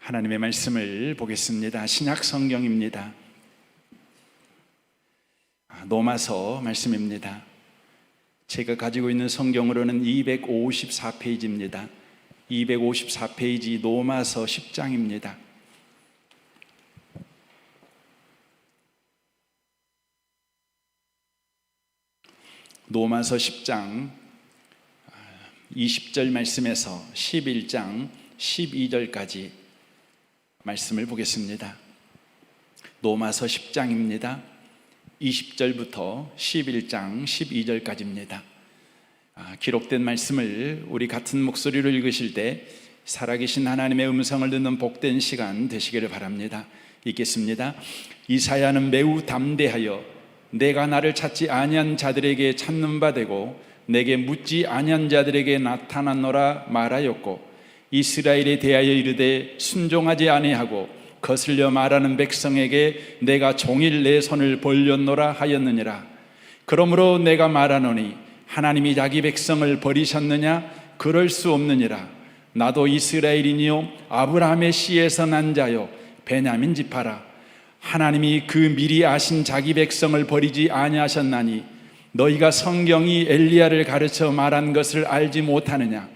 하나님의 말씀을 보겠습니다. 신약 성경입니다. 로마서 말씀입니다. 제가 가지고 있는 성경으로는 254페이지입니다. 254페이지 로마서 10장입니다. 로마서 10장 20절 말씀에서 11장 12절까지 말씀을 보겠습니다. 로마서 10장입니다. 20절부터 11장 12절까지입니다. 기록된 말씀을 우리 같은 목소리로 읽으실 때 살아계신 하나님의 음성을 듣는 복된 시간 되시기를 바랍니다. 읽겠습니다. 이사야는 매우 담대하여 내가 나를 찾지 아니한 자들에게 찾는 바 되고 내게 묻지 아니한 자들에게 나타났노라 말하였고, 이스라엘에 대하여 이르되 순종하지 아니하고 거슬려 말하는 백성에게 내가 종일 내 손을 벌렸노라 하였느니라. 그러므로 내가 말하노니 하나님이 자기 백성을 버리셨느냐? 그럴 수 없느니라. 나도 이스라엘이니요 아브라함의 씨에서 난 자요 베냐민 지파라. 하나님이 그 미리 아신 자기 백성을 버리지 아니하셨나니 너희가 성경이 엘리야를 가르쳐 말한 것을 알지 못하느냐?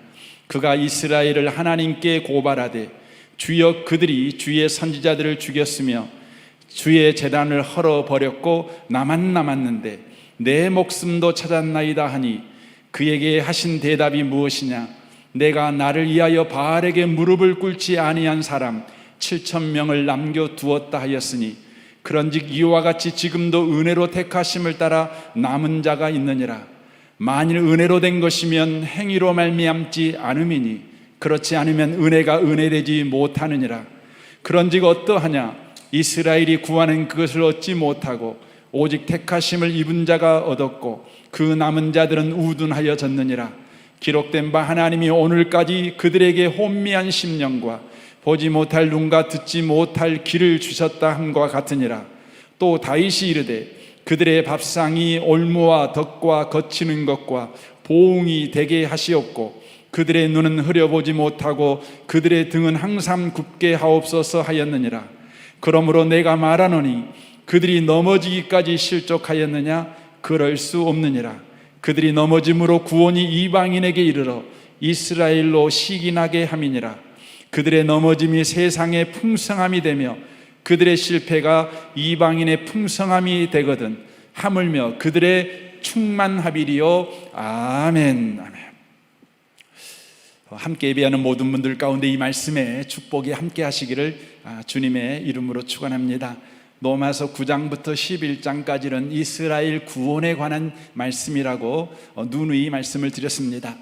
그가 이스라엘을 하나님께 고발하되 주여 그들이 주의 선지자들을 죽였으며 주의 제단을 헐어버렸고 나만 남았는데 내 목숨도 찾았나이다 하니 그에게 하신 대답이 무엇이냐? 내가 나를 위하여 바알에게 무릎을 꿇지 아니한 사람 7,000명을 남겨두었다 하였으니 그런즉 이와 같이 지금도 은혜로 택하심을 따라 남은 자가 있느니라. 만일 은혜로 된 것이면 행위로 말미암지 않음이니 그렇지 않으면 은혜가 은혜되지 못하느니라. 그런즉 어떠하냐? 이스라엘이 구하는 그것을 얻지 못하고 오직 택하심을 입은 자가 얻었고 그 남은 자들은 우둔하여졌느니라. 기록된 바 하나님이 오늘까지 그들에게 혼미한 심령과 보지 못할 눈과 듣지 못할 귀를 주셨다 함과 같으니라. 또 다윗이 이르되 그들의 밥상이 올무와 덕과 거치는 것과 보응이 되게 하시옵고 그들의 눈은 흐려보지 못하고 그들의 등은 항상 굽게 하옵소서 하였느니라. 그러므로 내가 말하노니 그들이 넘어지기까지 실족하였느냐? 그럴 수 없느니라. 그들이 넘어짐으로 구원이 이방인에게 이르러 이스라엘로 시기나게 함이니라. 그들의 넘어짐이 세상의 풍성함이 되며 그들의 실패가 이방인의 풍성함이 되거든 하물며 그들의 충만하리요. 아멘. 아멘. 함께 예배하는 모든 분들 가운데 이 말씀에 축복이 함께 하시기를 주님의 이름으로 축원합니다. 로마서 9장부터 11장까지는 이스라엘 구원에 관한 말씀이라고 누누이 말씀을 드렸습니다.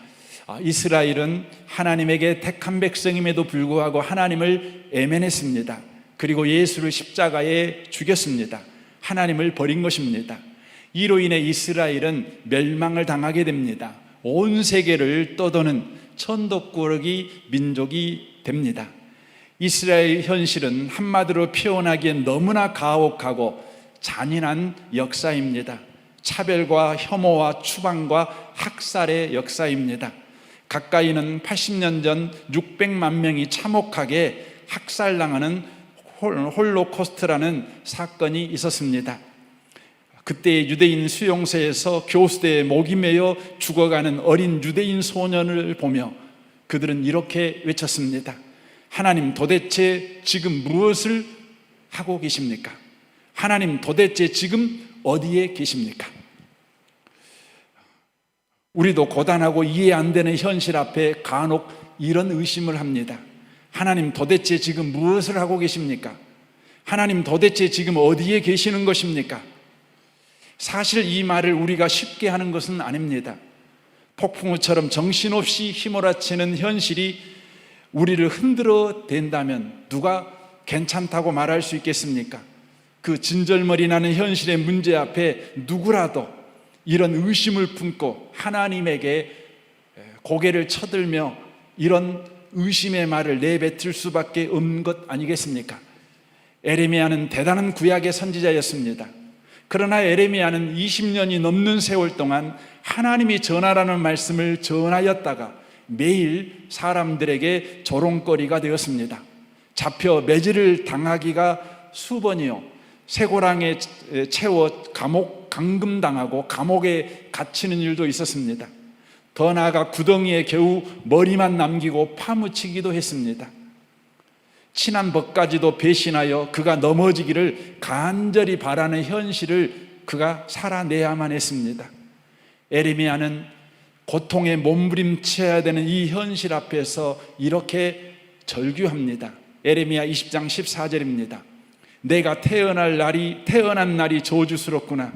이스라엘은 하나님에게 택한 백성임에도 불구하고 하나님을 애면했습니다. 그리고 예수를 십자가에 죽였습니다. 하나님을 버린 것입니다. 이로 인해 이스라엘은 멸망을 당하게 됩니다. 온 세계를 떠도는 천덕꾸러기 민족이 됩니다. 이스라엘 현실은 한마디로 표현하기엔 너무나 가혹하고 잔인한 역사입니다. 차별과 혐오와 추방과 학살의 역사입니다. 가까이는 80년 전 600만 명이 참혹하게 학살당하는 홀로코스트라는 사건이 있었습니다. 그때 유대인 수용소에서 교수대에 목이 메어 죽어가는 어린 유대인 소년을 보며 그들은 이렇게 외쳤습니다. 하나님 도대체 지금 무엇을 하고 계십니까? 하나님 도대체 지금 어디에 계십니까? 우리도 고단하고 이해 안 되는 현실 앞에 간혹 이런 의심을 합니다. 하나님 도대체 지금 무엇을 하고 계십니까? 하나님 도대체 지금 어디에 계시는 것입니까? 사실 이 말을 우리가 쉽게 하는 것은 아닙니다. 폭풍우처럼 정신없이 휘몰아치는 현실이 우리를 흔들어 댄다면 누가 괜찮다고 말할 수 있겠습니까? 그 진절머리 나는 현실의 문제 앞에 누구라도 이런 의심을 품고 하나님에게 고개를 쳐들며 이런 의심의 말을 내뱉을 수밖에 없는 것 아니겠습니까? 에레미야는 대단한 구약의 선지자였습니다. 그러나 에레미야는 20년이 넘는 세월 동안 하나님이 전하라는 말씀을 전하였다가 매일 사람들에게 조롱거리가 되었습니다. 잡혀 매질을 당하기가 수번이요, 쇠고랑에 채워 감금당하고 감옥에 갇히는 일도 있었습니다. 더 나아가 구덩이에 겨우 머리만 남기고 파묻히기도 했습니다. 친한 벗까지도 배신하여 그가 넘어지기를 간절히 바라는 현실을 그가 살아내야만 했습니다. 에레미야는 고통에 몸부림쳐야 되는 이 현실 앞에서 이렇게 절규합니다. 에레미야 20장 14절입니다. 내가 태어난 날이 저주스럽구나.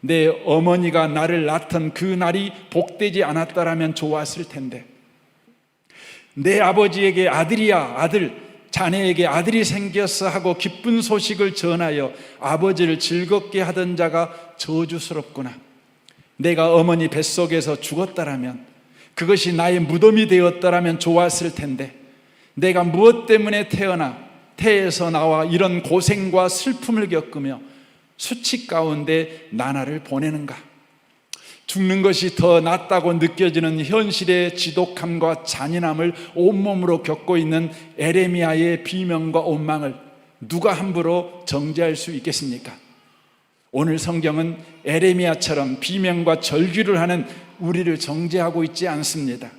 내 어머니가 나를 낳던 그 날이 복되지 않았다라면 좋았을 텐데. 내 아버지에게 아들이야 아들, 자네에게 아들이 생겼어 하고 기쁜 소식을 전하여 아버지를 즐겁게 하던 자가 저주스럽구나. 내가 어머니 뱃속에서 죽었다라면, 그것이 나의 무덤이 되었다라면 좋았을 텐데, 내가 무엇 때문에 태에서 나와 이런 고생과 슬픔을 겪으며 수치 가운데 나날을 보내는가? 죽는 것이 더 낫다고 느껴지는 현실의 지독함과 잔인함을 온몸으로 겪고 있는 에레미야의 비명과 원망을 누가 함부로 정죄할 수 있겠습니까? 오늘 성경은 에레미야처럼 비명과 절규를 하는 우리를 정죄하고 있지 않습니다.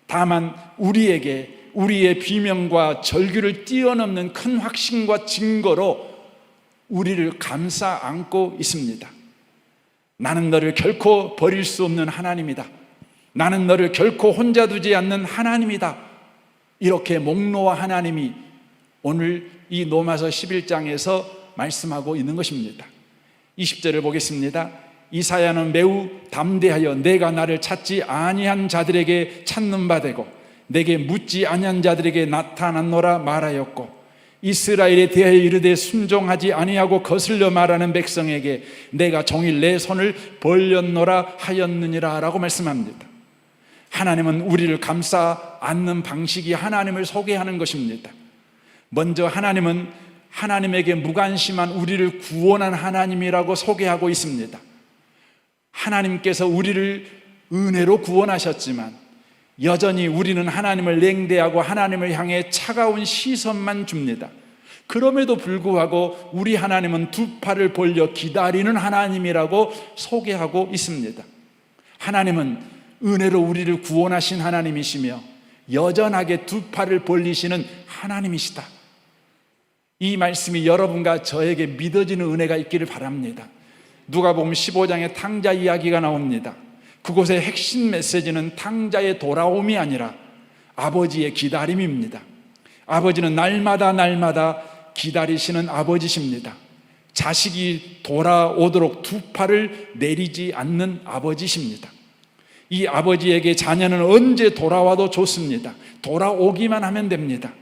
다만 우리의 비명과 절규를 뛰어넘는 큰 확신과 증거로 우리를 감싸 안고 있습니다. 나는 너를 결코 버릴 수 없는 하나님이다. 나는 너를 결코 혼자 두지 않는 하나님이다. 이렇게 목놓아 하나님이 오늘 이 로마서 11장에서 말씀하고 있는 것입니다. 20절을 보겠습니다. 이사야는 매우 담대하여 내가 나를 찾지 아니한 자들에게 찾는 바 되고 내게 묻지 아니한 자들에게 나타났노라 말하였고, 이스라엘에 대하여 이르되 순종하지 아니하고 거슬려 말하는 백성에게 내가 종일 내 손을 벌렸노라 하였느니라 라고 말씀합니다. 하나님은 우리를 감싸 안는 방식이 하나님을 소개하는 것입니다. 먼저 하나님은 하나님에게 무관심한 우리를 구원한 하나님이라고 소개하고 있습니다. 하나님께서 우리를 은혜로 구원하셨지만 여전히 우리는 하나님을 냉대하고 하나님을 향해 차가운 시선만 줍니다. 그럼에도 불구하고 우리 하나님은 두 팔을 벌려 기다리는 하나님이라고 소개하고 있습니다. 하나님은 은혜로 우리를 구원하신 하나님이시며 여전하게 두 팔을 벌리시는 하나님이시다. 이 말씀이 여러분과 저에게 믿어지는 은혜가 있기를 바랍니다. 누가복음 15장에 탕자 이야기가 나옵니다. 그곳의 핵심 메시지는 탕자의 돌아옴이 아니라 아버지의 기다림입니다. 아버지는 날마다 기다리시는 아버지십니다. 자식이 돌아오도록 두 팔을 내리지 않는 아버지십니다. 이 아버지에게 자녀는 언제 돌아와도 좋습니다. 돌아오기만 하면 됩니다.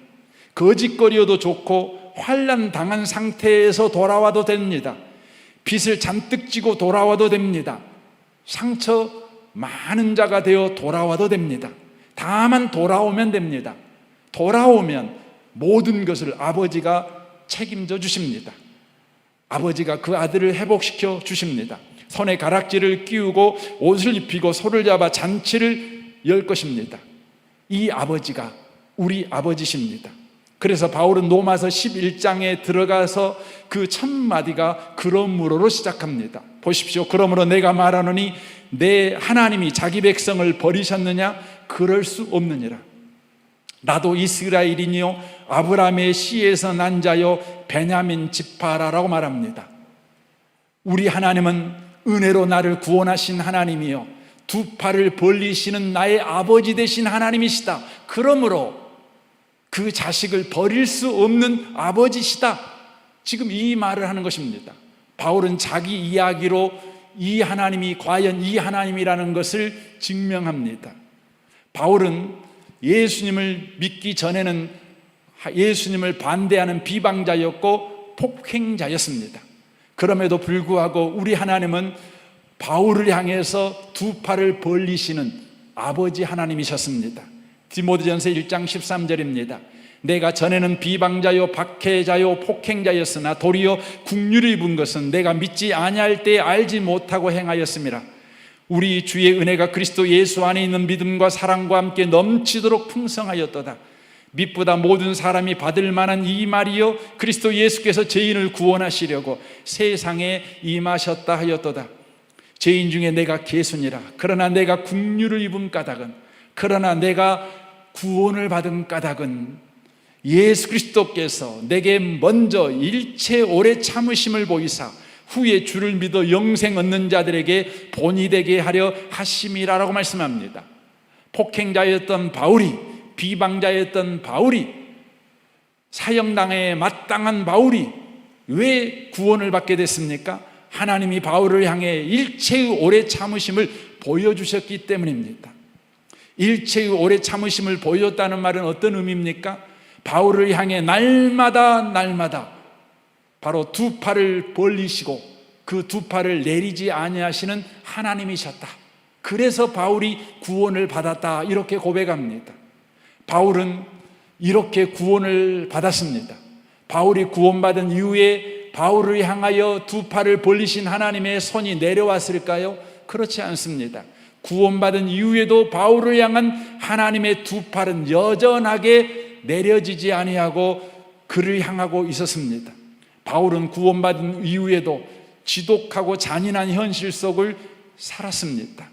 거짓거리여도 좋고 환난 당한 상태에서 돌아와도 됩니다. 빚을 잔뜩 지고 돌아와도 됩니다. 상처 많은 자가 되어 돌아와도 됩니다. 다만 돌아오면 됩니다. 돌아오면 모든 것을 아버지가 책임져 주십니다. 아버지가 그 아들을 회복시켜 주십니다. 손에 가락지를 끼우고 옷을 입히고 소를 잡아 잔치를 열 것입니다. 이 아버지가 우리 아버지십니다. 그래서 바울은 로마서 11장에 들어가서 그 첫 마디가 그러므로로 시작합니다. 보십시오. 그러므로 내가 말하노니 내 하나님이 자기 백성을 버리셨느냐? 그럴 수 없느니라. 나도 이스라엘이니요 아브라함의 씨에서 난 자요 베냐민 지파라라고 말합니다. 우리 하나님은 은혜로 나를 구원하신 하나님이요 두 팔을 벌리시는 나의 아버지 되신 하나님이시다. 그러므로 그 자식을 버릴 수 없는 아버지시다. 지금 이 말을 하는 것입니다. 바울은 자기 이야기로 이 하나님이 과연 이 하나님이라는 것을 증명합니다. 바울은 예수님을 믿기 전에는 예수님을 반대하는 비방자였고 폭행자였습니다. 그럼에도 불구하고 우리 하나님은 바울을 향해서 두 팔을 벌리시는 아버지 하나님이셨습니다. 디모데전서 1장 13절입니다. 내가 전에는 비방자요 박해자요 폭행자였으나 도리어 국률을 입은 것은 내가 믿지 아니할 때 알지 못하고 행하였음이라. 우리 주의 은혜가 그리스도 예수 안에 있는 믿음과 사랑과 함께 넘치도록 풍성하였도다. 빛보다 모든 사람이 받을 만한 이 말이요 그리스도 예수께서 죄인을 구원하시려고 세상에 임하셨다 하였도다. 죄인 중에 내가 개순이라. 그러나 내가 긍휼을 입은 까닭은, 그러나 내가 구원을 받은 까닭은 예수 그리스도께서 내게 먼저 일체 오래 참으심을 보이사 후에 주를 믿어 영생 얻는 자들에게 본이 되게 하려 하심이라라고 말씀합니다. 폭행자였던 바울이, 비방자였던 바울이, 사형당에 마땅한 바울이 왜 구원을 받게 됐습니까? 하나님이 바울을 향해 일체의 오래 참으심을 보여주셨기 때문입니다. 일체의 오래 참으심을 보여줬다는 말은 어떤 의미입니까? 바울을 향해 날마다 바로 두 팔을 벌리시고 그 두 팔을 내리지 아니하시는 하나님이셨다. 그래서 바울이 구원을 받았다, 이렇게 고백합니다. 바울은 이렇게 구원을 받았습니다. 바울이 구원받은 이후에 바울을 향하여 두 팔을 벌리신 하나님의 손이 내려왔을까요? 그렇지 않습니다. 구원받은 이후에도 바울을 향한 하나님의 두 팔은 여전하게 내려지지 아니하고 그를 향하고 있었습니다. 바울은 구원받은 이후에도 지독하고 잔인한 현실 속을 살았습니다.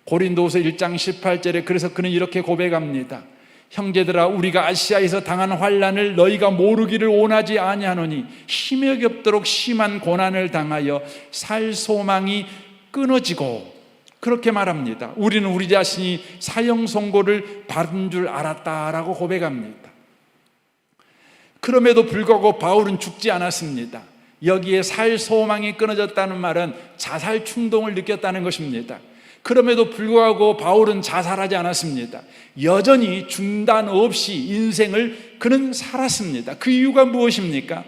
고린도후서 1장 18절에 그래서 그는 이렇게 고백합니다. 형제들아, 우리가 아시아에서 당한 환난을 너희가 모르기를 원하지 아니하노니 힘이 없도록 심한 고난을 당하여 살 소망이 끊어지고, 그렇게 말합니다. 우리는 우리 자신이 사형 선고를 받은 줄 알았다라고 고백합니다. 그럼에도 불구하고 바울은 죽지 않았습니다. 여기에 살 소망이 끊어졌다는 말은 자살 충동을 느꼈다는 것입니다. 그럼에도 불구하고 바울은 자살하지 않았습니다. 여전히 중단 없이 인생을 그는 살았습니다. 그 이유가 무엇입니까?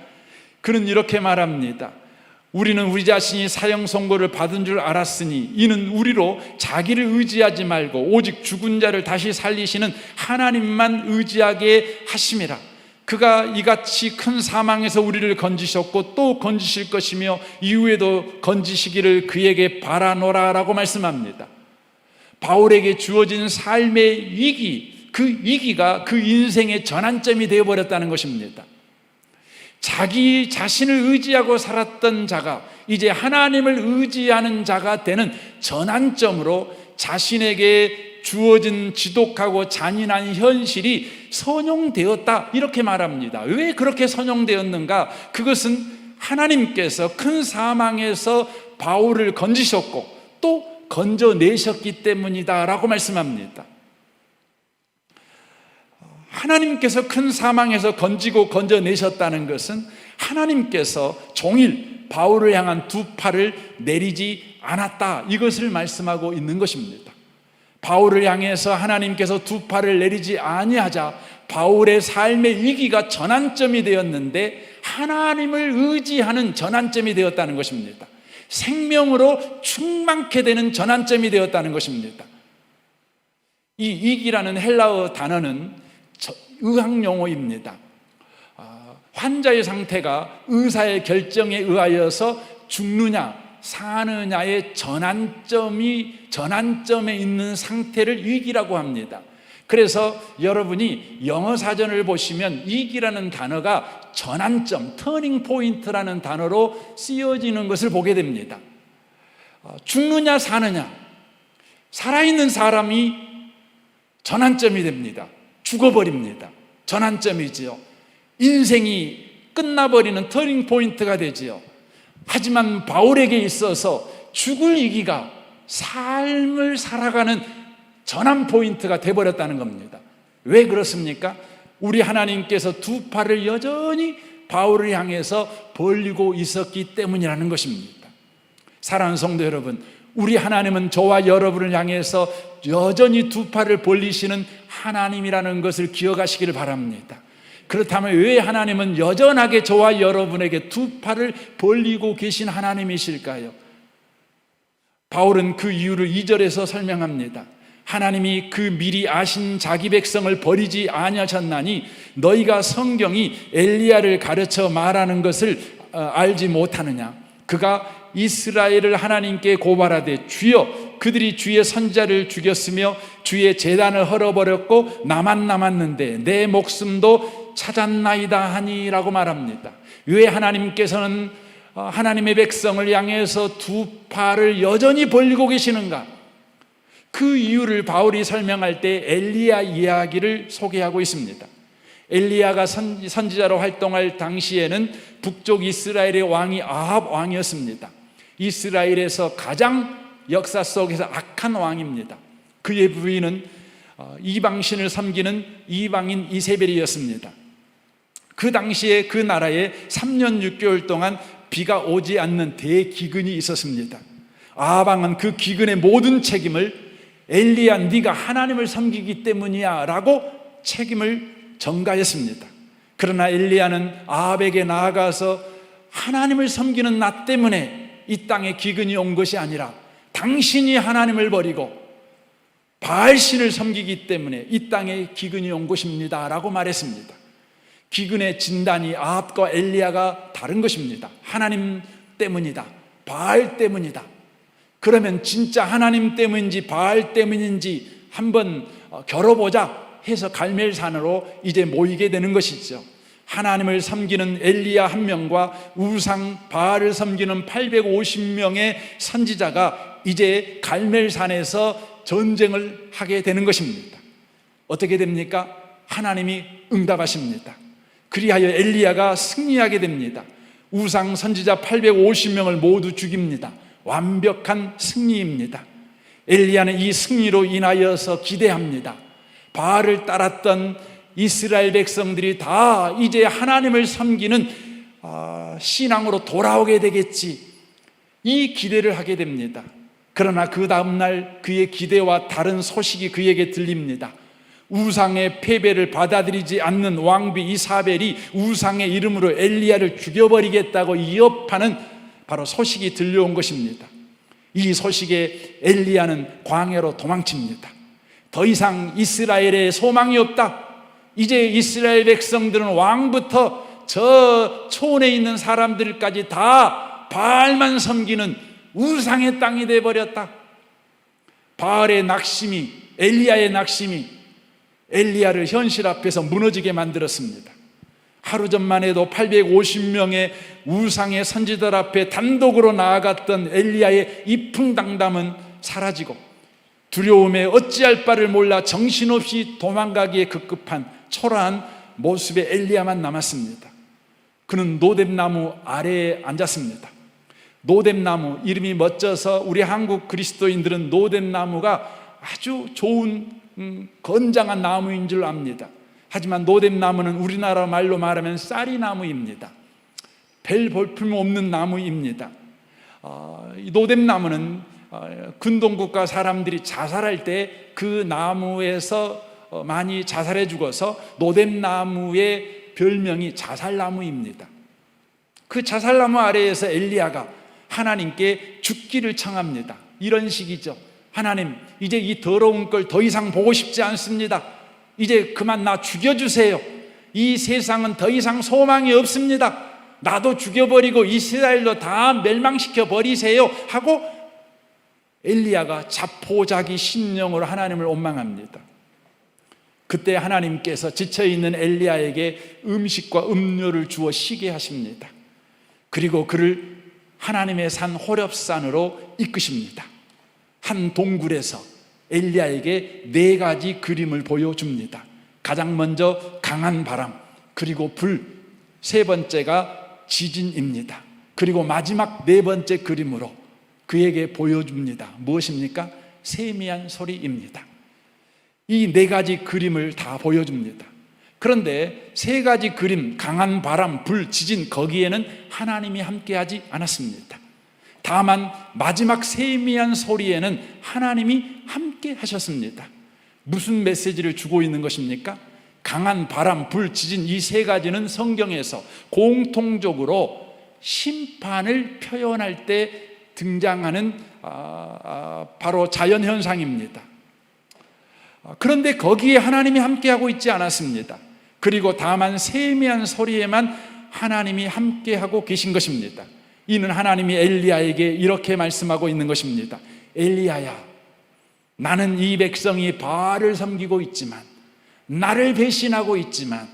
그는 이렇게 말합니다. 우리는 우리 자신이 사형 선고를 받은 줄 알았으니 이는 우리로 자기를 의지하지 말고 오직 죽은 자를 다시 살리시는 하나님만 의지하게 하심이라. 그가 이같이 큰 사망에서 우리를 건지셨고 또 건지실 것이며 이후에도 건지시기를 그에게 바라노라라고 말씀합니다. 바울에게 주어진 삶의 위기, 그 위기가 그 인생의 전환점이 되어버렸다는 것입니다. 자기 자신을 의지하고 살았던 자가 이제 하나님을 의지하는 자가 되는 전환점으로 자신에게 주어진 지독하고 잔인한 현실이 선용되었다, 이렇게 말합니다. 왜 그렇게 선용되었는가? 그것은 하나님께서 큰 사망에서 바울을 건지셨고 또 건져내셨기 때문이다 라고 말씀합니다. 하나님께서 큰 사망에서 건지고 건져내셨다는 것은 하나님께서 종일 바울을 향한 두 팔을 내리지 않았다, 이것을 말씀하고 있는 것입니다. 바울을 향해서 하나님께서 두 팔을 내리지 아니하자 바울의 삶의 위기가 전환점이 되었는데 하나님을 의지하는 전환점이 되었다는 것입니다. 생명으로 충만케 되는 전환점이 되었다는 것입니다. 이 위기라는 헬라어 단어는 의학 용어입니다. 환자의 상태가 의사의 결정에 의하여서 죽느냐 사느냐의 전환점에 있는 상태를 위기라고 합니다. 그래서 여러분이 영어 사전을 보시면 위기라는 단어가 전환점, 터닝 포인트라는 단어로 쓰여지는 것을 보게 됩니다. 죽느냐 사느냐, 살아있는 사람이 전환점이 됩니다. 죽어버립니다. 전환점이지요. 인생이 끝나버리는 터닝 포인트가 되지요. 하지만 바울에게 있어서 죽을 위기가 삶을 살아가는 전환 포인트가 되어버렸다는 겁니다. 왜 그렇습니까? 우리 하나님께서 두 팔을 여전히 바울을 향해서 벌리고 있었기 때문이라는 것입니다. 사랑하는 성도 여러분, 우리 하나님은 저와 여러분을 향해서 여전히 두 팔을 벌리시는 하나님이라는 것을 기억하시기를 바랍니다. 그렇다면 왜 하나님은 여전하게 저와 여러분에게 두 팔을 벌리고 계신 하나님이실까요? 바울은 그 이유를 2절에서 설명합니다. 하나님이 그 미리 아신 자기 백성을 버리지 아니하셨나니 너희가 성경이 엘리야를 가르쳐 말하는 것을 알지 못하느냐. 그가 이스라엘을 하나님께 고발하되 주여 그들이 주의 선지자를 죽였으며 주의 제단을 헐어버렸고 나만 남았는데 내 목숨도 찾았나이다 하니라고 말합니다. 왜 하나님께서는 하나님의 백성을 향해서 두 팔을 여전히 벌리고 계시는가? 그 이유를 바울이 설명할 때 엘리야 이야기를 소개하고 있습니다. 엘리야가 선지자로 활동할 당시에는 북쪽 이스라엘의 왕이 아합 왕이었습니다. 이스라엘에서 가장 역사 속에서 악한 왕입니다. 그의 부인은 이방신을 섬기는 이방인 이세벨이었습니다. 그 당시에 그 나라에 3년 6개월 동안 비가 오지 않는 대기근이 있었습니다. 아합 왕은 그 기근의 모든 책임을 엘리야 네가 하나님을 섬기기 때문이야 라고 책임을 전가했습니다. 그러나 엘리야는 아합에게 나아가서 하나님을 섬기는 나 때문에 이 땅에 기근이 온 것이 아니라 당신이 하나님을 버리고 바알신을 섬기기 때문에 이 땅에 기근이 온 것입니다 라고 말했습니다. 기근의 진단이 아합과 엘리야가 다른 것입니다. 하나님 때문이다, 바알 때문이다. 그러면 진짜 하나님 때문인지 바알 때문인지 한번 겨뤄보자 해서 갈멜산으로 이제 모이게 되는 것이죠. 하나님을 섬기는 엘리야 한 명과 우상 바알을 섬기는 850명의 선지자가 이제 갈멜산에서 전쟁을 하게 되는 것입니다. 어떻게 됩니까? 하나님이 응답하십니다. 그리하여 엘리야가 승리하게 됩니다. 우상 선지자 850명을 모두 죽입니다. 완벽한 승리입니다. 엘리야는 이 승리로 인하여서 기대합니다. 바알을 따랐던 이스라엘 백성들이 다 이제 하나님을 섬기는 신앙으로 돌아오게 되겠지, 이 기대를 하게 됩니다. 그러나 그 다음날 그의 기대와 다른 소식이 그에게 들립니다. 우상의 패배를 받아들이지 않는 왕비 이사벨이 우상의 이름으로 엘리야를 죽여버리겠다고 위협하는 바로 소식이 들려온 것입니다. 이 소식에 엘리야는 광야로 도망칩니다. 더 이상 이스라엘에 소망이 없다. 이제 이스라엘 백성들은 왕부터 저 초원에 있는 사람들까지 다 바알만 섬기는 우상의 땅이 되어버렸다. 바알의 낙심이, 엘리야의 낙심이 엘리야를 현실 앞에서 무너지게 만들었습니다. 하루 전만 해도 850명의 우상의 선지자들 앞에 단독으로 나아갔던 엘리야의 이풍당담은 사라지고 두려움에 어찌할 바를 몰라 정신없이 도망가기에 급급한 초라한 모습의 엘리야만 남았습니다. 그는 노뎀나무 아래에 앉았습니다. 노뎀나무, 이름이 멋져서 우리 한국 그리스도인들은 노뎀나무가 아주 좋은 건장한 나무인 줄 압니다. 하지만 노뎀나무는 우리나라 말로 말하면 쌀이나무입니다. 별 볼품 없는 나무입니다. 이 노뎀나무는 근동국가 사람들이 자살할 때 그 나무에서 많이 자살해 죽어서 노뎀나무의 별명이 자살나무입니다. 그 자살나무 아래에서 엘리야가 하나님께 죽기를 청합니다. 이런 식이죠. 하나님, 이제 이 더러운 걸 더 이상 보고 싶지 않습니다. 이제 그만 나 죽여주세요. 이 세상은 더 이상 소망이 없습니다. 나도 죽여버리고 이스라엘도 다 멸망시켜 버리세요 하고 엘리야가 자포자기 신령으로 하나님을 원망합니다. 그때 하나님께서 지쳐있는 엘리야에게 음식과 음료를 주어 쉬게 하십니다. 그리고 그를 하나님의 산 호렙산으로 이끄십니다. 한 동굴에서 엘리야에게 4가지 그림을 보여줍니다. 가장 먼저 강한 바람, 그리고 불, 3번째가 지진입니다. 그리고 마지막 4번째 그림으로 그에게 보여줍니다. 무엇입니까? 세미한 소리입니다. 이 4가지 그림을 다 보여줍니다. 그런데 3가지 그림, 강한 바람, 불, 지진, 거기에는 하나님이 함께하지 않았습니다. 다만 마지막 세미한 소리에는 하나님이 함께 하셨습니다. 무슨 메시지를 주고 있는 것입니까? 강한 바람, 불, 지진, 이 3가지는 성경에서 공통적으로 심판을 표현할 때 등장하는 바로 자연현상입니다. 그런데 거기에 하나님이 함께하고 있지 않았습니다. 그리고 다만 세미한 소리에만 하나님이 함께하고 계신 것입니다. 이는 하나님이 엘리야에게 이렇게 말씀하고 있는 것입니다. 엘리야야, 나는 이 백성이 바알을 섬기고 있지만, 나를 배신하고 있지만,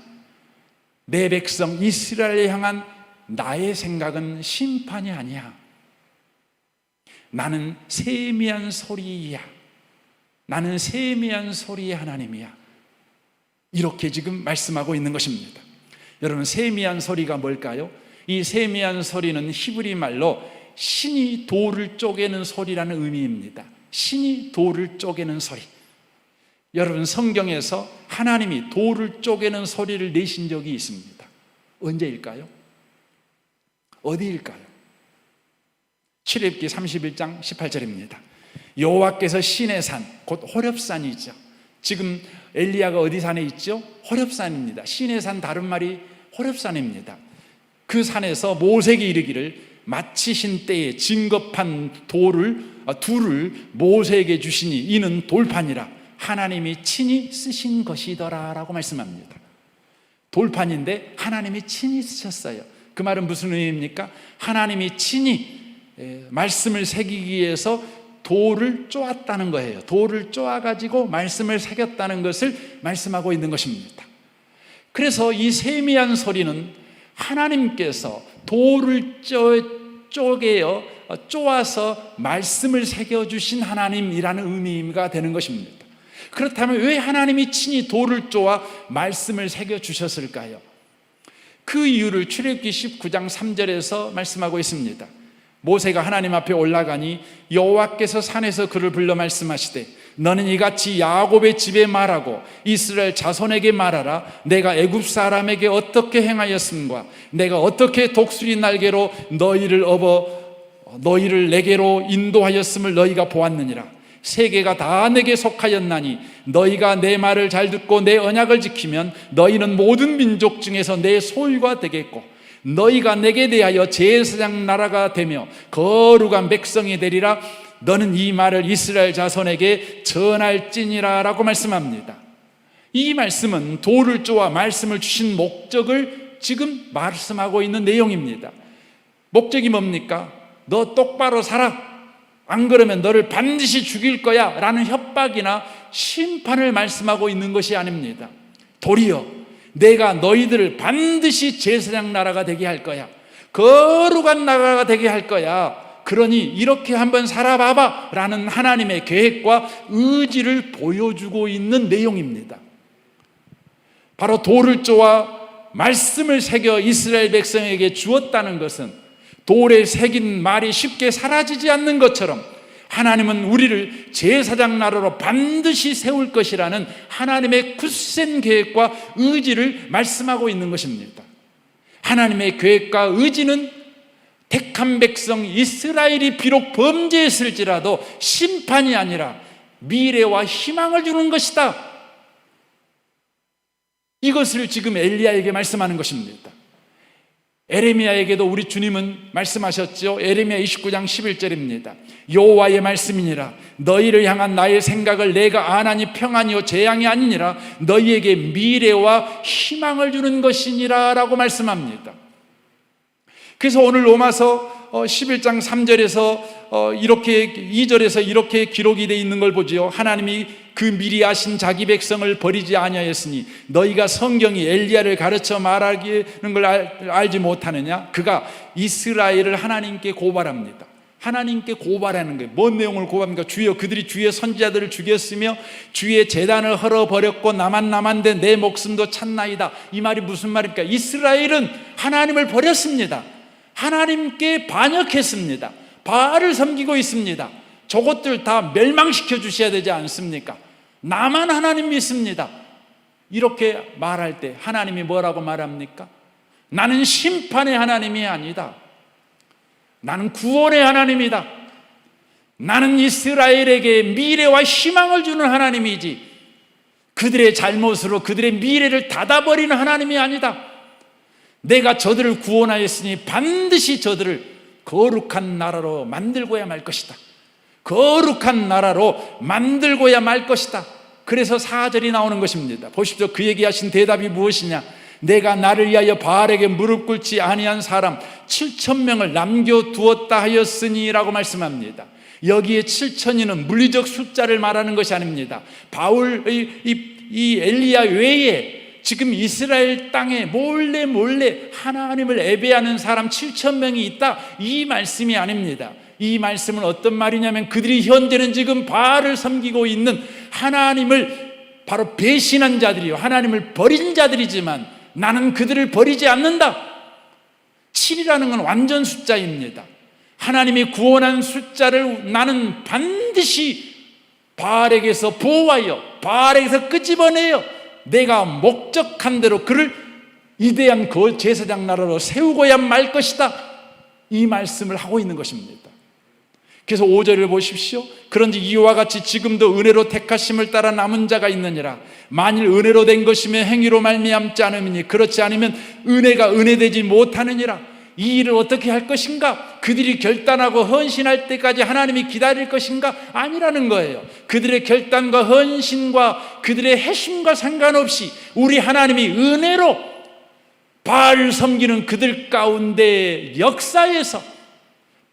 내 백성 이스라엘을 향한 나의 생각은 심판이 아니야. 나는 세미한 소리야. 나는 세미한 소리의 하나님이야. 이렇게 지금 말씀하고 있는 것입니다. 여러분, 세미한 소리가 뭘까요? 이 세미한 소리는 히브리 말로 신이 돌을 쪼개는 소리라는 의미입니다. 신이 돌을 쪼개는 소리. 여러분, 성경에서 하나님이 돌을 쪼개는 소리를 내신 적이 있습니다. 언제일까요? 어디일까요? 출애굽기 31장 18절입니다. 여호와께서 시내 산, 곧 호렙산이죠. 지금 엘리야가 어디 산에 있죠? 호렙산입니다. 시내 산 다른 말이 호렙산입니다. 그 산에서 모세에게 이르기를 마치신 때에 진급한 둘을 모세에게 주시니 이는 돌판이라 하나님이 친히 쓰신 것이더라 라고 말씀합니다. 돌판인데 하나님이 친히 쓰셨어요. 그 말은 무슨 의미입니까? 하나님이 친히 말씀을 새기기 위해서 돌을 쪼았다는 거예요. 돌을 쪼아가지고 말씀을 새겼다는 것을 말씀하고 있는 것입니다. 그래서 이 세미한 소리는 하나님께서 돌을 쪼아서 말씀을 새겨주신 하나님이라는 의미가 되는 것입니다. 그렇다면 왜 하나님이 친히 돌을 쪼아 말씀을 새겨주셨을까요? 그 이유를 출애굽기 19장 3절에서 말씀하고 있습니다. 모세가 하나님 앞에 올라가니 여호와께서 산에서 그를 불러 말씀하시되 너는 이같이 야곱의 집에 말하고 이스라엘 자손에게 말하라. 내가 애굽 사람에게 어떻게 행하였음과 내가 어떻게 독수리 날개로 너희를 내게로 인도하였음을 너희가 보았느니라. 세계가 다 내게 속하였나니 너희가 내 말을 잘 듣고 내 언약을 지키면 너희는 모든 민족 중에서 내 소유가 되겠고 너희가 내게 대하여 제사장 나라가 되며 거룩한 백성이 되리라. 너는 이 말을 이스라엘 자손에게 전할지니라 라고 말씀합니다. 이 말씀은 돌을 쪼아 말씀을 주신 목적을 지금 말씀하고 있는 내용입니다. 목적이 뭡니까? 너 똑바로 살아. 안 그러면 너를 반드시 죽일 거야 라는 협박이나 심판을 말씀하고 있는 것이 아닙니다. 도리어 내가 너희들을 반드시 제사장 나라가 되게 할 거야. 거룩한 나라가 되게 할 거야. 그러니 이렇게 한번 살아봐봐 라는 하나님의 계획과 의지를 보여주고 있는 내용입니다. 바로 돌을 쪼아 말씀을 새겨 이스라엘 백성에게 주었다는 것은 돌에 새긴 말이 쉽게 사라지지 않는 것처럼 하나님은 우리를 제사장 나라로 반드시 세울 것이라는 하나님의 굳센 계획과 의지를 말씀하고 있는 것입니다. 하나님의 계획과 의지는 택한 백성 이스라엘이 비록 범죄했을지라도 심판이 아니라 미래와 희망을 주는 것이다. 이것을 지금 엘리야에게 말씀하는 것입니다. 에레미야에게도 우리 주님은 말씀하셨죠. 에레미야 29장 11절입니다. 여호와의 말씀이니라. 너희를 향한 나의 생각을 내가 아나니 평안이요 재앙이 아니니라. 너희에게 미래와 희망을 주는 것이니라 라고 말씀합니다. 그래서 오늘 로마서 11장 3절에서 이렇게 2절에서 이렇게 기록이 되어 있는 걸 보지요. 하나님이 그 미리 아신 자기 백성을 버리지 아니하였으니 너희가 성경이 엘리야를 가르쳐 말하는 걸 알지 못하느냐? 그가 이스라엘을 하나님께 고발합니다. 하나님께 고발하는 거예요. 뭔 내용을 고발합니까? 주여 그들이 주의 선지자들을 죽였으며 주의 제단을 헐어버렸고 나만 남았는데 내 목숨도 찼나이다. 이 말이 무슨 말입니까? 이스라엘은 하나님을 버렸습니다. 하나님께 반역했습니다. 바알을 섬기고 있습니다. 저것들 다 멸망시켜 주셔야 되지 않습니까? 나만 하나님 믿습니다. 이렇게 말할 때 하나님이 뭐라고 말합니까? 나는 심판의 하나님이 아니다. 나는 구원의 하나님이다. 나는 이스라엘에게 미래와 희망을 주는 하나님이지 그들의 잘못으로 그들의 미래를 닫아버리는 하나님이 아니다. 내가 저들을 구원하였으니 반드시 저들을 거룩한 나라로 만들고야 말 것이다. 거룩한 나라로 만들고야 말 것이다. 그래서 4절이 나오는 것입니다. 보십시오. 그에게 하신 대답이 무엇이냐? 내가 나를 위하여 바알에게 무릎 꿇지 아니한 사람 7,000명을 남겨두었다 하였으니 라고 말씀합니다. 여기에 7천이는 물리적 숫자를 말하는 것이 아닙니다. 바울의 이 엘리야 외에 지금 이스라엘 땅에 몰래 하나님을 예배하는 사람 7천 명이 있다, 이 말씀이 아닙니다. 이 말씀은 어떤 말이냐면 그들이 현재는 지금 바알을 섬기고 있는 하나님을 바로 배신한 자들이요, 하나님을 버린 자들이지만 나는 그들을 버리지 않는다. 7이라는 건 완전 숫자입니다. 하나님이 구원한 숫자를 나는 반드시 바알에게서 보호하여 바알에게서 끄집어내어 내가 목적한 대로 그를 위대한 그 제사장 나라로 세우고야 말 것이다, 이 말씀을 하고 있는 것입니다. 그래서 5절을 보십시오. 그런지 이와 같이 지금도 은혜로 택하심을 따라 남은 자가 있느니라. 만일 은혜로 된 것이면 행위로 말미암지 않으니 그렇지 않으면 은혜가 은혜되지 못하느니라. 이 일을 어떻게 할 것인가? 그들이 결단하고 헌신할 때까지 하나님이 기다릴 것인가? 아니라는 거예요. 그들의 결단과 헌신과 그들의 회심과 상관없이 우리 하나님이 은혜로 바알 섬기는 그들 가운데 역사에서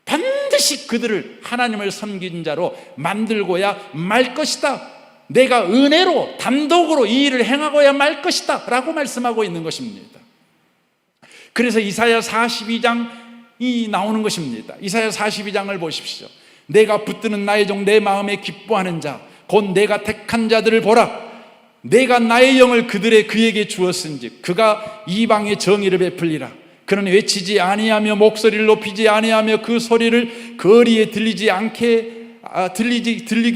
반드시 그들을 하나님을 섬긴 자로 만들고야 말 것이다. 내가 은혜로 단독으로 이 일을 행하고야 말 것이다 라고 말씀하고 있는 것입니다. 그래서 이사야 42장이 나오는 것입니다. 이사야 42장을 보십시오. 내가 붙드는 나의 종 내 마음에 기뻐하는 자 곧 내가 택한 자들을 보라. 내가 나의 영을 그에게 주었은즉 그가 이방의 정의를 베풀리라. 그는 외치지 아니하며 목소리를 높이지 아니하며 그 소리를 거리에 들리게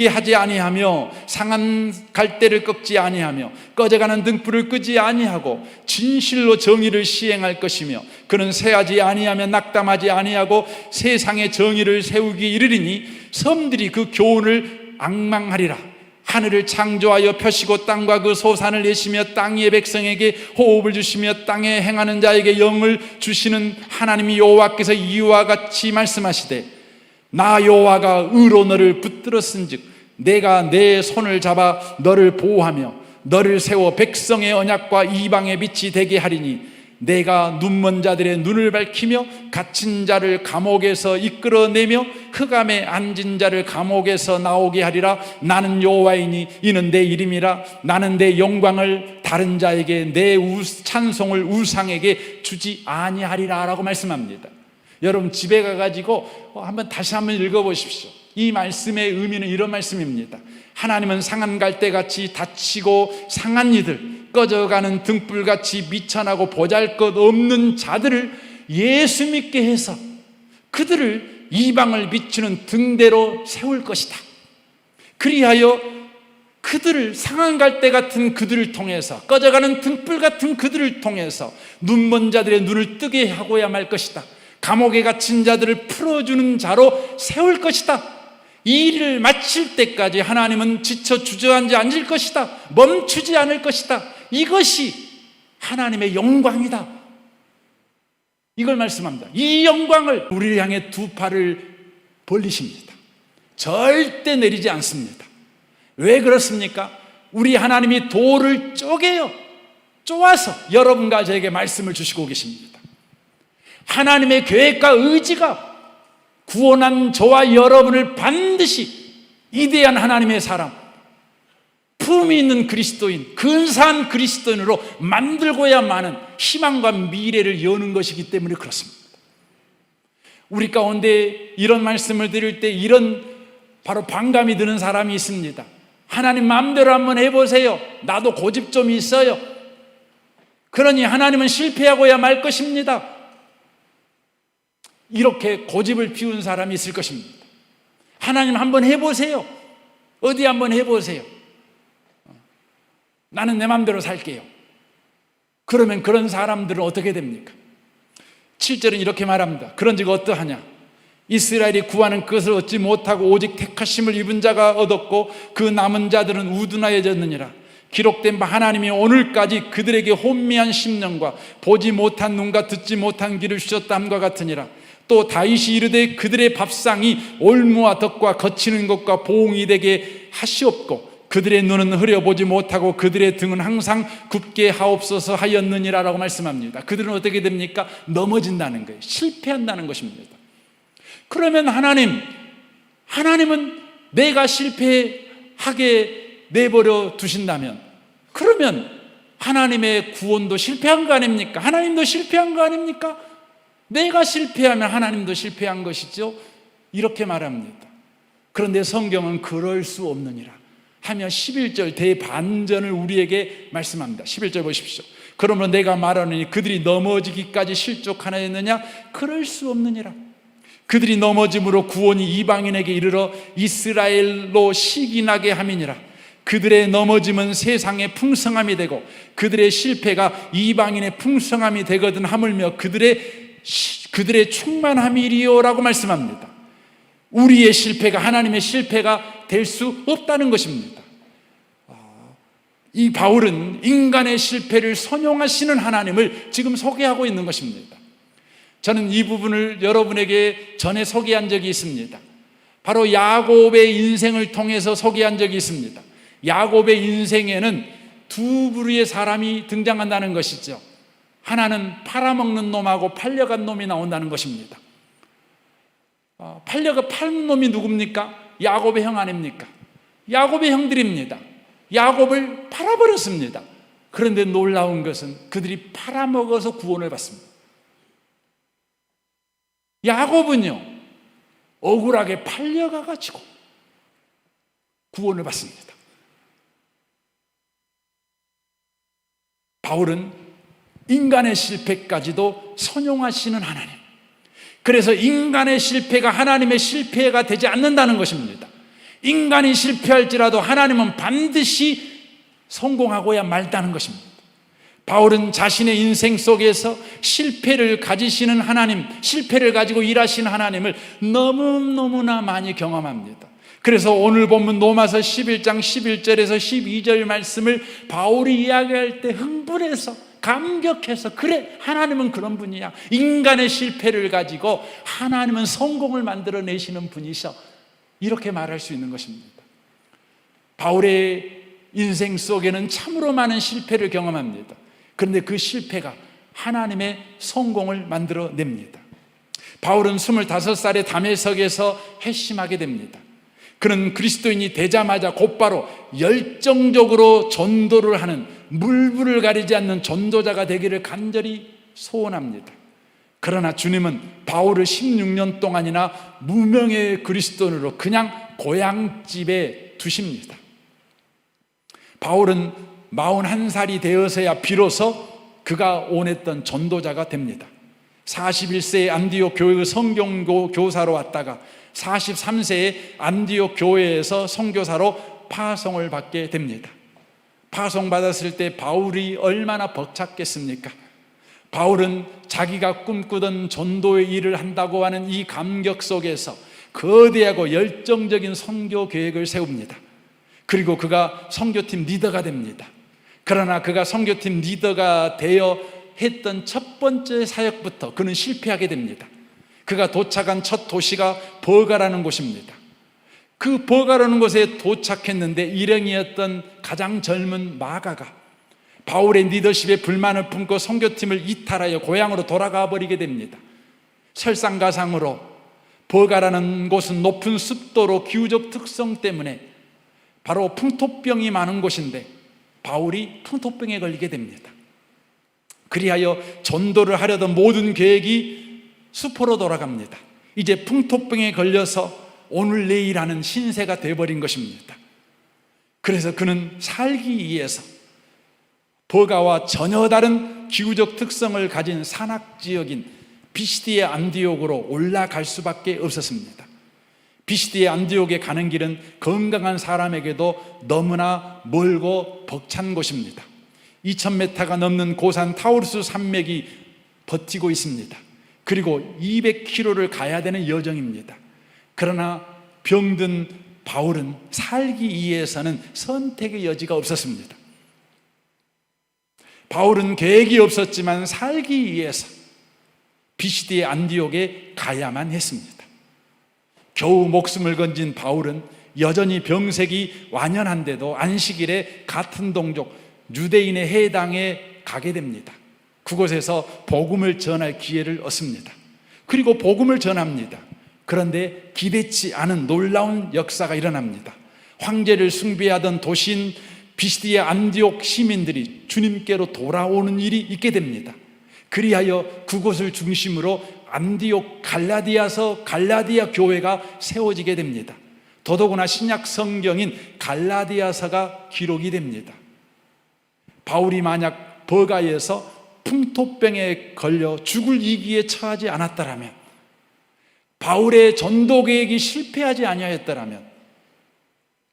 하지 아니하며 상한 갈대를 꺾지 아니하며 꺼져가는 등불을 끄지 아니하고 진실로 정의를 시행할 것이며 그는 세하지 아니하며 낙담하지 아니하고 세상의 정의를 세우기 이르리니 섬들이 그 교훈을 앙망하리라. 하늘을 창조하여 펴시고 땅과 그 소산을 내시며 땅 위의 백성에게 호흡을 주시며 땅에 행하는 자에게 영을 주시는 하나님이 여호와께서 이와 같이 말씀하시되 나 여호와가 의로 너를 붙들었은즉 내가 내 손을 잡아 너를 보호하며 너를 세워 백성의 언약과 이방의 빛이 되게 하리니 내가 눈먼 자들의 눈을 밝히며 갇힌 자를 감옥에서 이끌어내며 흑암에 앉은 자를 감옥에서 나오게 하리라. 나는 여호와이니 이는 내 이름이라. 나는 내 영광을 다른 자에게 내 찬송을 우상에게 주지 아니하리라 라고 말씀합니다. 여러분 집에 가가지고 다시 한번 읽어보십시오. 이 말씀의 의미는 이런 말씀입니다. 하나님은 상한 갈대같이 다치고 상한 이들, 꺼져가는 등불같이 미천하고 보잘것없는 자들을 예수 믿게 해서 그들을 이방을 비추는 등대로 세울 것이다. 그리하여 그들을 상한 갈대 같은 그들을 통해서 꺼져가는 등불 같은 그들을 통해서 눈먼 자들의 눈을 뜨게 하고야 말 것이다. 감옥에 갇힌 자들을 풀어주는 자로 세울 것이다. 이 일을 마칠 때까지 하나님은 지쳐 주저앉지 않을 것이다. 멈추지 않을 것이다. 이것이 하나님의 영광이다. 이걸 말씀합니다. 이 영광을 우리를 향해 두 팔을 벌리십니다. 절대 내리지 않습니다. 왜 그렇습니까? 우리 하나님이 돌을 쪼아서 여러분과 저에게 말씀을 주시고 계십니다. 하나님의 계획과 의지가 구원한 저와 여러분을 반드시 위대한 하나님의 사람, 품이 있는 그리스도인, 근사한 그리스도인으로 만들고야만은 희망과 미래를 여는 것이기 때문에 그렇습니다. 우리 가운데 이런 말씀을 드릴 때 이런 바로 반감이 드는 사람이 있습니다. 하나님 마음대로 한번 해보세요. 나도 고집 좀 있어요. 그러니 하나님은 실패하고야 말 것입니다. 이렇게 고집을 피운 사람이 있을 것입니다. 하나님 한번 해보세요. 어디 한번 해보세요. 나는 내 마음대로 살게요. 그러면 그런 사람들은 어떻게 됩니까? 7절은 이렇게 말합니다. 그런즉 어떠하냐? 이스라엘이 구하는 것을 얻지 못하고 오직 택하심을 입은 자가 얻었고 그 남은 자들은 우둔하여졌느니라. 기록된 바 하나님이 오늘까지 그들에게 혼미한 심령과 보지 못한 눈과 듣지 못한 귀를 주셨다함과 같으니라. 또 다윗이 이르되 그들의 밥상이 올무와 덕과 거치는 것과 보응이 되게 하시옵고 그들의 눈은 흐려보지 못하고 그들의 등은 항상 굽게 하옵소서 하였느니라 라고 말씀합니다. 그들은 어떻게 됩니까? 넘어진다는 거예요. 실패한다는 것입니다. 그러면 하나님, 하나님은 내가 실패하게 내버려 두신다면, 그러면 하나님의 구원도 실패한 거 아닙니까? 하나님도 실패한 거 아닙니까? 내가 실패하면 하나님도 실패한 것이죠. 이렇게 말합니다. 그런데 성경은 그럴 수 없느니라 하며 11절 대반전을 우리에게 말씀합니다. 11절 보십시오. 그러므로 내가 말하노니 그들이 넘어지기까지 실족하나였느냐? 그럴 수 없느니라. 그들이 넘어짐으로 구원이 이방인에게 이르러 이스라엘로 시기나게 함이니라. 그들의 넘어짐은 세상의 풍성함이 되고 그들의 실패가 이방인의 풍성함이 되거든 하물며 그들의 충만함이리요라고 말씀합니다. 우리의 실패가 하나님의 실패가 될 수 없다는 것입니다. 이 바울은 인간의 실패를 선용하시는 하나님을 지금 소개하고 있는 것입니다. 저는 이 부분을 여러분에게 전에 소개한 적이 있습니다. 바로 야곱의 인생을 통해서 소개한 적이 있습니다. 야곱의 인생에는 두 부류의 사람이 등장한다는 것이죠. 하나는 팔아먹는 놈하고 팔려간 놈이 나온다는 것입니다. 팔는 놈이 누굽니까? 야곱의 형 아닙니까? 야곱의 형들입니다. 야곱을 팔아버렸습니다. 그런데 놀라운 것은 그들이 팔아먹어서 구원을 받습니다. 야곱은요, 억울하게 팔려가가지고 구원을 받습니다. 바울은 인간의 실패까지도 선용하시는 하나님, 그래서 인간의 실패가 하나님의 실패가 되지 않는다는 것입니다. 인간이 실패할지라도 하나님은 반드시 성공하고야 말다는 것입니다. 바울은 자신의 인생 속에서 실패를 가지시는 하나님, 실패를 가지고 일하시는 하나님을 너무너무나 많이 경험합니다. 그래서 오늘 본문 로마서 11장 11절에서 12절 말씀을 바울이 이야기할 때 흥분해서 감격해서, 그래, 하나님은 그런 분이야. 인간의 실패를 가지고 하나님은 성공을 만들어내시는 분이셔. 이렇게 말할 수 있는 것입니다. 바울의 인생 속에는 참으로 많은 실패를 경험합니다. 그런데 그 실패가 하나님의 성공을 만들어냅니다. 바울은 25살의 다메섹에서 회심하게 됩니다. 그는 그리스도인이 되자마자 곧바로 열정적으로 전도를 하는, 물불을 가리지 않는 전도자가 되기를 간절히 소원합니다. 그러나 주님은 바울을 16년 동안이나 무명의 그리스도인으로 그냥 고향집에 두십니다. 바울은 41살이 되어서야 비로소 그가 원했던 전도자가 됩니다. 41세에 안디옥 교회 성경고 교사로 왔다가 43세에 안디옥 교회에서 선교사로 파송을 받게 됩니다. 파송받았을 때 바울이 얼마나 벅찼겠습니까? 바울은 자기가 꿈꾸던 전도의 일을 한다고 하는 이 감격 속에서 거대하고 열정적인 선교 계획을 세웁니다. 그리고 그가 선교팀 리더가 됩니다. 그러나 그가 선교팀 리더가 되어 했던 첫 번째 사역부터 그는 실패하게 됩니다. 그가 도착한 첫 도시가 버가라는 곳입니다. 그 버가라는 곳에 도착했는데 일행이었던 가장 젊은 마가가 바울의 리더십에 불만을 품고 선교팀을 이탈하여 고향으로 돌아가 버리게 됩니다. 설상가상으로 버가라는 곳은 높은 습도로 기후적 특성 때문에 바로 풍토병이 많은 곳인데 바울이 풍토병에 걸리게 됩니다. 그리하여 전도를 하려던 모든 계획이 수포로 돌아갑니다. 이제 풍토병에 걸려서 오늘 내일 하는 신세가 되어버린 것입니다. 그래서 그는 살기 위해서 버가와 전혀 다른 기후적 특성을 가진 산악지역인 비시디의 안디옥으로 올라갈 수밖에 없었습니다. 비시디의 안디옥에 가는 길은 건강한 사람에게도 너무나 멀고 벅찬 곳입니다. 2000m가 넘는 고산 타우르스 산맥이 버티고 있습니다. 그리고 200km를 가야 되는 여정입니다. 그러나 병든 바울은 살기 위해서는 선택의 여지가 없었습니다. 바울은 계획이 없었지만 살기 위해서 비시디의 안디옥에 가야만 했습니다. 겨우 목숨을 건진 바울은 여전히 병색이 완연한데도 안식일에 같은 동족 유대인의 해당에 가게 됩니다. 그곳에서 복음을 전할 기회를 얻습니다. 그리고 복음을 전합니다. 그런데 기대치 않은 놀라운 역사가 일어납니다. 황제를 숭배하던 도시인 비시디의 안디옥 시민들이 주님께로 돌아오는 일이 있게 됩니다. 그리하여 그곳을 중심으로 안디옥 갈라디아 교회가 세워지게 됩니다. 더더구나 신약 성경인 갈라디아서가 기록이 됩니다. 바울이 만약 버가에서 풍토병에 걸려 죽을 위기에 처하지 않았더라면, 바울의 전도 계획이 실패하지 아니하였더라면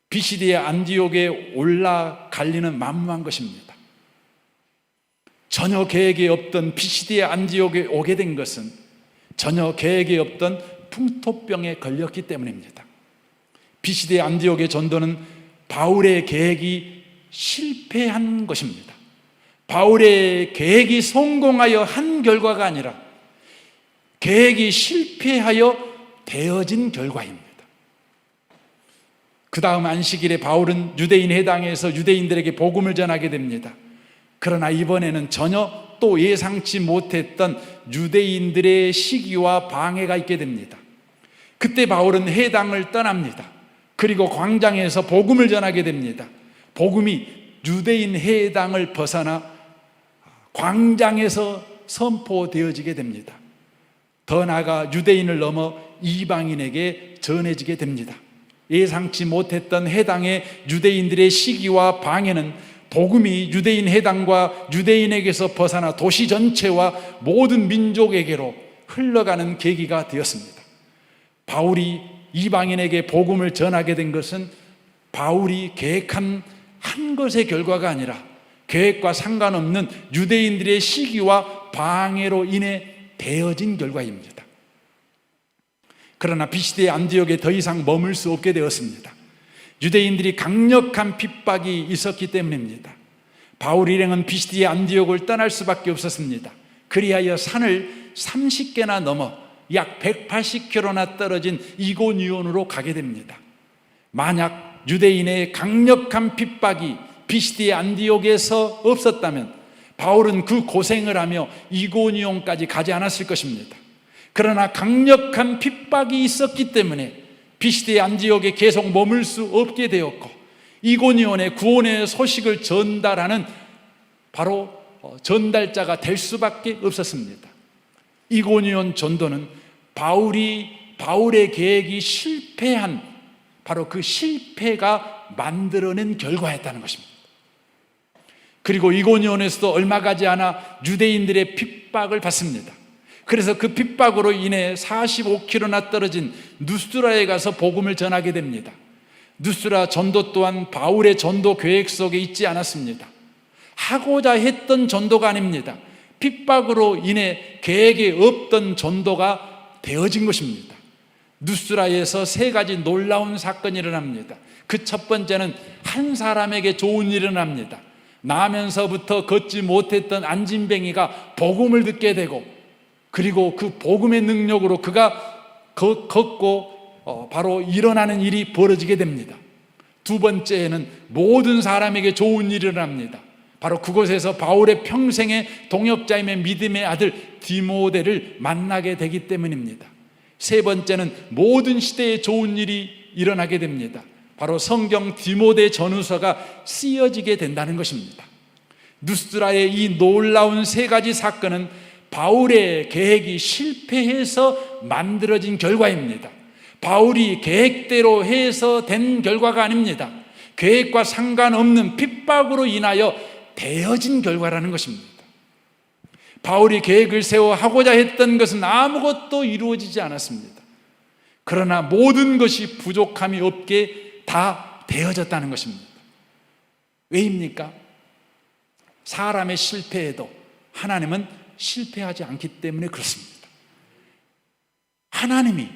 비시디의 안디옥에 올라갈 리는 만무한 것입니다. 전혀 계획이 없던 비시디의 안디옥에 오게 된 것은 전혀 계획이 없던 풍토병에 걸렸기 때문입니다. 비시디의 안디옥의 전도는 바울의 계획이 실패한 것입니다. 바울의 계획이 성공하여 한 결과가 아니라 계획이 실패하여 되어진 결과입니다. 그 다음 안식일에 바울은 유대인 회당에서 유대인들에게 복음을 전하게 됩니다. 그러나 이번에는 전혀 또 예상치 못했던 유대인들의 시기와 방해가 있게 됩니다. 그때 바울은 회당을 떠납니다. 그리고 광장에서 복음을 전하게 됩니다. 복음이 유대인 회당을 벗어나 광장에서 선포되어지게 됩니다. 더 나아가 유대인을 넘어 이방인에게 전해지게 됩니다. 예상치 못했던 회당의 유대인들의 시기와 방해는 복음이 유대인 회당과 유대인에게서 벗어나 도시 전체와 모든 민족에게로 흘러가는 계기가 되었습니다. 바울이 이방인에게 복음을 전하게 된 것은 바울이 계획한 한 것의 결과가 아니라 계획과 상관없는 유대인들의 시기와 방해로 인해 되어진 결과입니다. 그러나 비시디의 안디옥에 더 이상 머물 수 없게 되었습니다. 유대인들이 강력한 핍박이 있었기 때문입니다. 바울 일행은 비시디의 안디옥을 떠날 수밖에 없었습니다. 그리하여 산을 30개나 넘어 약 180km나 떨어진 이고니온으로 가게 됩니다. 만약 유대인의 강력한 핍박이 비시디의 안디옥에서 없었다면 바울은 그 고생을 하며 이고니온까지 가지 않았을 것입니다. 그러나 강력한 핍박이 있었기 때문에 비시디의 안디옥에 계속 머물 수 없게 되었고, 이고니온의 구원의 소식을 전달하는 바로 전달자가 될 수밖에 없었습니다. 이고니온 전도는 바울의 계획이 실패한 바로 그 실패가 만들어낸 결과였다는 것입니다. 그리고 이고니온에서도 얼마 가지 않아 유대인들의 핍박을 받습니다. 그래서 그 핍박으로 인해 45km나 떨어진 누스라에 가서 복음을 전하게 됩니다. 누스라 전도 또한 바울의 전도 계획 속에 있지 않았습니다. 하고자 했던 전도가 아닙니다. 핍박으로 인해 계획에 없던 전도가 되어진 것입니다. 누스라에서 3가지 놀라운 사건이 일어납니다. 그 첫 번째는 한 사람에게 좋은 일이 일어납니다. 나면서부터 걷지 못했던 안진뱅이가 복음을 듣게 되고, 그리고 그 복음의 능력으로 그가 걷고 바로 일어나는 일이 벌어지게 됩니다. 두 번째는 모든 사람에게 좋은 일이 일어납니다. 바로 그곳에서 바울의 평생의 동역자임의 믿음의 아들 디모데를 만나게 되기 때문입니다. 세 번째는 모든 시대에 좋은 일이 일어나게 됩니다. 바로 성경 디모데 전후서가 쓰여지게 된다는 것입니다. 누스라의 이 놀라운 3가지 사건은 바울의 계획이 실패해서 만들어진 결과입니다. 바울이 계획대로 해서 된 결과가 아닙니다. 계획과 상관없는 핍박으로 인하여 되어진 결과라는 것입니다. 바울이 계획을 세워 하고자 했던 것은 아무것도 이루어지지 않았습니다. 그러나 모든 것이 부족함이 없게 다 되어졌다는 것입니다. 왜입니까? 사람의 실패에도 하나님은 실패하지 않기 때문에 그렇습니다. 하나님이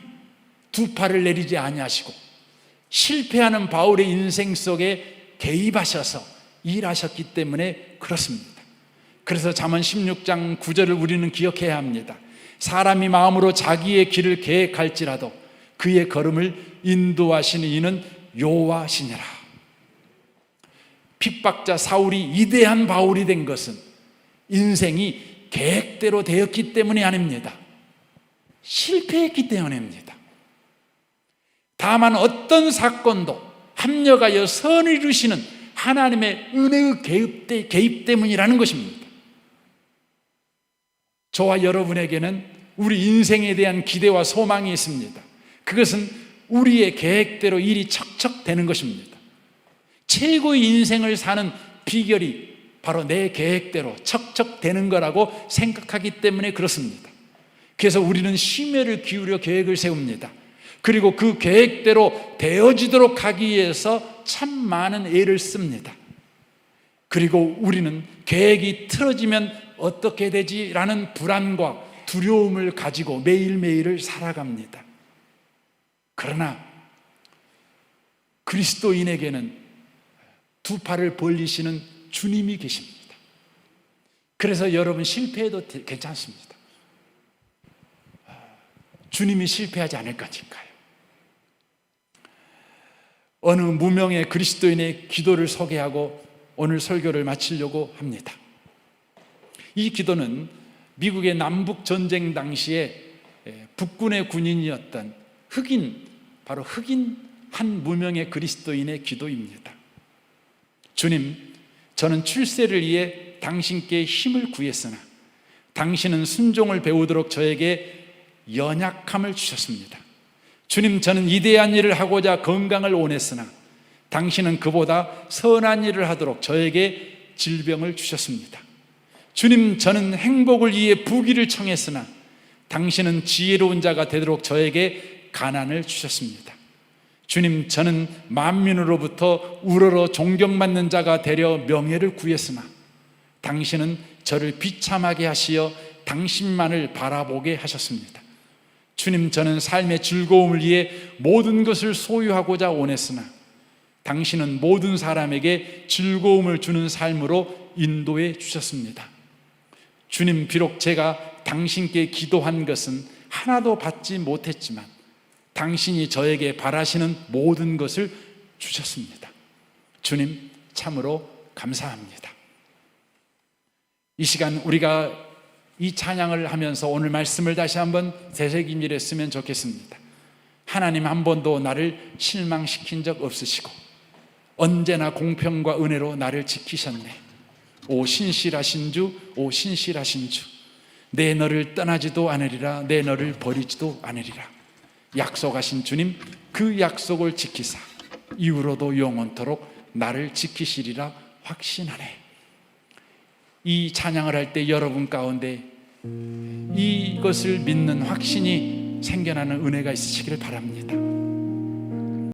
두 팔을 내리지 아니하시고 실패하는 바울의 인생 속에 개입하셔서 일하셨기 때문에 그렇습니다. 그래서 잠언 16장 9절을 우리는 기억해야 합니다. 사람이 마음으로 자기의 길을 계획할지라도 그의 걸음을 인도하시는 이는 여호와시니라. 핍박자 사울이 위대한 바울이 된 것은 인생이 계획대로 되었기 때문이 아닙니다. 실패했기 때문입니다. 다만 어떤 사건도 합력하여 선을 이루시는 하나님의 은혜의 개입 때문이라는 것입니다. 저와 여러분에게는 우리 인생에 대한 기대와 소망이 있습니다. 그것은 우리의 계획대로 일이 척척 되는 것입니다. 최고의 인생을 사는 비결이 바로 내 계획대로 척척 되는 거라고 생각하기 때문에 그렇습니다. 그래서 우리는 심혈을 기울여 계획을 세웁니다. 그리고 그 계획대로 되어지도록 하기 위해서 참 많은 애를 씁니다. 그리고 우리는 계획이 틀어지면 어떻게 되지라는 불안과 두려움을 가지고 매일매일을 살아갑니다. 그러나 그리스도인에게는 두 팔을 벌리시는 주님이 계십니다. 그래서 여러분 실패해도 괜찮습니다. 주님이 실패하지 않을 거니까요. 어느 무명의 그리스도인의 기도를 소개하고 오늘 설교를 마치려고 합니다. 이 기도는 미국의 남북 전쟁 당시에 북군의 군인이었던 바로 흑인 한 무명의 그리스도인의 기도입니다. 주님, 저는 출세를 위해 당신께 힘을 구했으나 당신은 순종을 배우도록 저에게 연약함을 주셨습니다. 주님, 저는 위대한 일을 하고자 건강을 원했으나 당신은 그보다 선한 일을 하도록 저에게 질병을 주셨습니다. 주님, 저는 행복을 위해 부귀를 청했으나 당신은 지혜로운 자가 되도록 저에게 가난을 주셨습니다. 주님, 저는 만민으로부터 우러러 존경받는 자가 되려 명예를 구했으나 당신은 저를 비참하게 하시어 당신만을 바라보게 하셨습니다. 주님, 저는 삶의 즐거움을 위해 모든 것을 소유하고자 원했으나 당신은 모든 사람에게 즐거움을 주는 삶으로 인도해 주셨습니다. 주님, 비록 제가 당신께 기도한 것은 하나도 받지 못했지만 당신이 저에게 바라시는 모든 것을 주셨습니다. 주님, 참으로 감사합니다. 이 시간 우리가 이 찬양을 하면서 오늘 말씀을 다시 한번 되새김질했으면 좋겠습니다. 하나님, 한 번도 나를 실망시킨 적 없으시고 언제나 공평과 은혜로 나를 지키셨네. 오 신실하신 주, 오 신실하신 주, 내 너를 떠나지도 않으리라, 내 너를 버리지도 않으리라. 약속하신 주님, 그 약속을 지키사 이후로도 영원토록 나를 지키시리라 확신하네. 이 찬양을 할 때 여러분 가운데 이것을 믿는 확신이 생겨나는 은혜가 있으시기를 바랍니다.